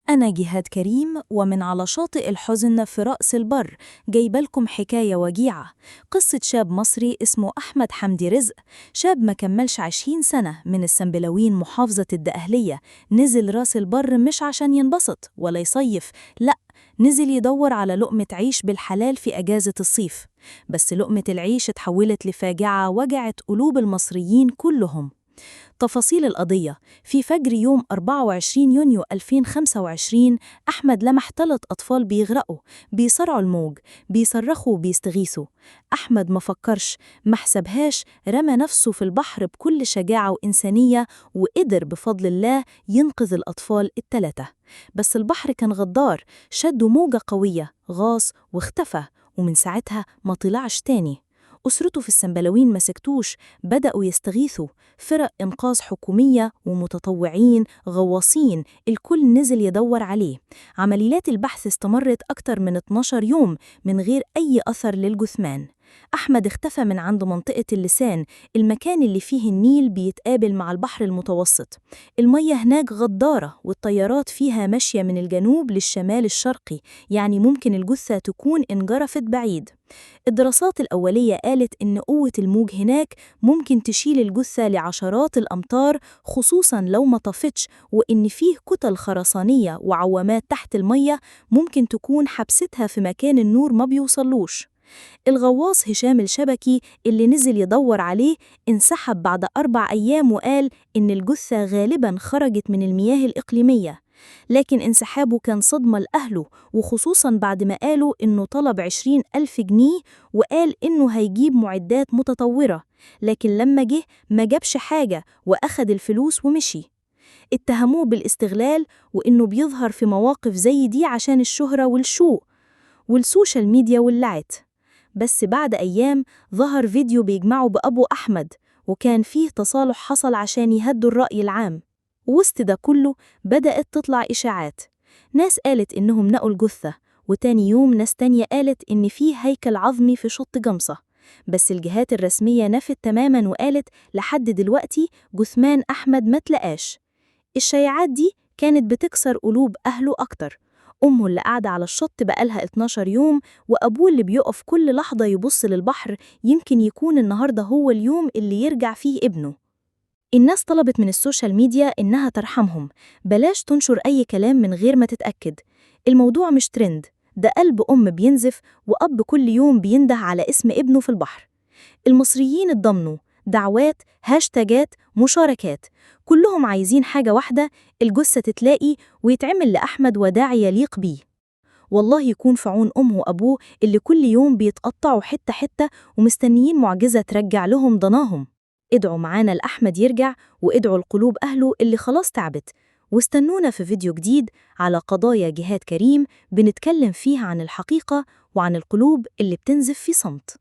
أنا جهاد كريم، ومن على شاطئ الحزن في رأس البر جايبالكم حكاية وجيعة. قصة شاب مصري اسمه أحمد حمدي رزق. شاب ما كملش 20 سنة من السنبلاوين محافظة الدقهلية. نزل راس البر مش عشان ينبسط ولا يصيف، لأ، نزل يدور على لقمة عيش بالحلال في أجازة الصيف. بس لقمة العيش اتحولت لفاجعة وجعت قلوب المصريين كلهم. تفاصيل القضية: في فجر يوم 24 يونيو 2025 أحمد لمح 3 أطفال بيغرقوا، بيصرعوا الموج، بيصرخوا وبيستغيثوا. أحمد ما فكرش، ما حسبهاش، رمى نفسه في البحر بكل شجاعة وإنسانية، وقدر بفضل الله ينقذ الأطفال ال3. بس البحر كان غدار، شدوا موجة قوية، غاص واختفى، ومن ساعتها ما طلعش تاني. أسرته في السنبلاوين ما سكتوش، بدأوا يستغيثوا. فرق إنقاذ حكومية ومتطوعين غواصين، الكل نزل يدور عليه. عمليات البحث استمرت أكتر من 12 يوم من غير أي أثر للجثمان. أحمد اختفى من عند منطقة اللسان، المكان اللي فيه النيل بيتقابل مع البحر المتوسط. المية هناك غدارة، والطيارات فيها ماشية من الجنوب للشمال الشرقي، يعني ممكن الجثة تكون انجرفت بعيد. الدراسات الأولية قالت إن قوة الموج هناك ممكن تشيل الجثة لعشرات الأمتار، خصوصاً لو ما طفتش، وإن فيه كتل خرسانية وعوامات تحت المية ممكن تكون حبستها في مكان النور ما بيوصلوش. الغواص هشام الشبكي اللي نزل يدور عليه انسحب بعد 4 أيام وقال إن الجثة غالباً خرجت من المياه الإقليمية. لكن انسحابه كان صدمة لأهله، وخصوصاً بعد ما قالوا إنه طلب 20,000 جنيه، وقال إنه هيجيب معدات متطورة. لكن لما جه ما جابش حاجة وأخد الفلوس ومشي. اتهموه بالاستغلال، وإنه بيظهر في مواقف زي دي عشان الشهرة والسوشيال ميديا واللعت. بس بعد أيام ظهر فيديو بيجمعه بأبو أحمد، وكان فيه تصالح حصل عشان يهدوا الرأي العام. وسط ده كله بدأت تطلع إشاعات. ناس قالت إنهم نقوا الجثة، وتاني يوم ناس تانية قالت إن فيه هيكل عظمي في شط جمصة. بس الجهات الرسمية نفت تماماً وقالت لحد دلوقتي جثمان أحمد ما تلقاش. الشائعات دي كانت بتكسر قلوب أهله أكتر. أمه اللي قاعدة على الشط بقالها 12 يوم، وأبوه اللي بيقف كل لحظة يبص للبحر، يمكن يكون النهاردة هو اليوم اللي يرجع فيه ابنه. الناس طلبت من السوشيال ميديا إنها ترحمهم، بلاش تنشر أي كلام من غير ما تتأكد. الموضوع مش ترند، ده قلب أم بينزف، وأب كل يوم بينده على اسم ابنه في البحر. المصريين اتضمنوا، دعوات، هاشتاجات، مشاركات، كلهم عايزين حاجة واحدة: الجثة تتلاقي ويتعمل لأحمد وداع يليق بيه. والله يكون في عون أمه وأبوه اللي كل يوم بيتقطعوا حتة حتة ومستنيين معجزة ترجع لهم ضناهم. ادعوا معانا لأحمد يرجع، وادعوا القلوب أهله اللي خلاص تعبت. واستنونا في فيديو جديد على قضايا جهاد كريم، بنتكلم فيها عن الحقيقة وعن القلوب اللي بتنزف في صمت.